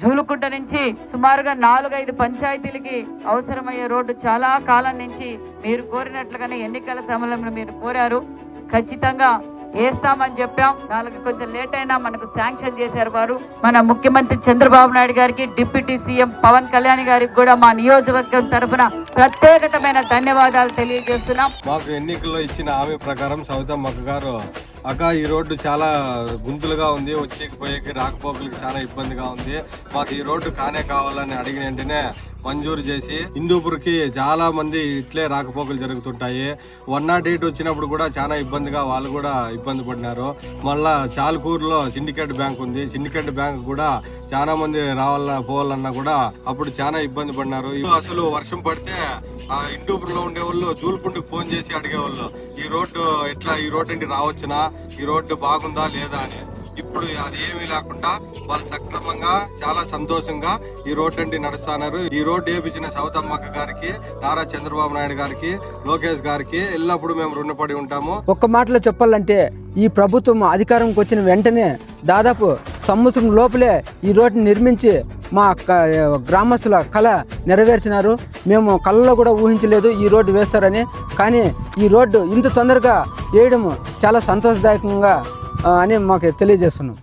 జూలుకుంట నుంచి సుమారుగా 4-5 పంచాయతీలకి అవసరమయ్యే రోడ్డు చాలా కాలం నుంచి మీరు కోరినట్లుగానే ఎన్నికల సమయంలో మీరు కోరారు. ఖచ్చితంగా వేస్తామని చెప్పాం. వాళ్ళకి కొంచెం లేట్ అయినా మనకు శాంక్షన్ చేశారు వారు. మన ముఖ్యమంత్రి చంద్రబాబు నాయుడు గారికి, డిప్యూటీ సీఎం పవన్ కళ్యాణ్ గారికి కూడా మా నియోజకవర్గం తరఫున ప్రత్యేకమైన ధన్యవాదాలు తెలియజేస్తున్నాం. మాకు ఎన్నికల్లో ఇచ్చిన హామీ ప్రకారం సౌతమ్మక్క గారు ఈ రోడ్డు చాలా గుంతులుగా ఉంది, వచ్చేకి పోయేకి రాకపోకలకి చాలా ఇబ్బందిగా ఉంది, మాకు ఈ రోడ్డు కావాలని అడిగిన వెంటనే మంజూరు చేసి హిందూపూర్కి చాలా మంది ఇట్లే రాకపోకలు జరుగుతుంటాయి. 108 వచ్చినప్పుడు కూడా చాలా ఇబ్బందిగా వాళ్ళు కూడా ఇబ్బంది పడినారు. మళ్ళా చాలకూరులో సిండికేట్ బ్యాంక్ ఉంది, సిండికేట్ బ్యాంక్ కూడా చాలా మంది పోవాలన్నా కూడా అప్పుడు చాలా ఇబ్బంది పడినారు. అసలు వర్షం పడితే హిందూపూర్లో ఉండేవాళ్ళు జూలుకుంటకు ఫోన్ చేసి అడిగేవాళ్ళు, ఈ రోడ్డు ఎట్లా, ఈ రోడ్డు ఏంటి రావచ్చునా, ఈ రోడ్డు బాగుందా లేదా అని. ఇప్పుడు అది ఏమీ లేకుండా వాళ్ళు సక్రమంగా చాలా సంతోషంగా ఈ రోడ్డు అంటే నడుస్తున్నారు. ఈ రోడ్డు వేయించిన సౌతమ్మక్క గారికి, నారా చంద్రబాబు నాయుడు గారికి, లోకేష్ గారికి ఎల్లప్పుడూ మేము రుణపడి ఉంటాము. ఒక్క మాటలో చెప్పాలంటే ఈ ప్రభుత్వం అధికారంకి వచ్చిన వెంటనే దాదాపు సంవత్సరం లోపలే ఈ రోడ్డుని నిర్మించి మా గ్రామస్తుల కళ నెరవేర్చినారు. మేము కళ్ళలో కూడా ఊహించలేదు ఈ రోడ్డు వేస్తారని. కానీ ఈ రోడ్డు ఇంత తొందరగా వేయడం చాలా సంతోషదాయకంగా అని మాకు తెలియజేస్తున్నాం.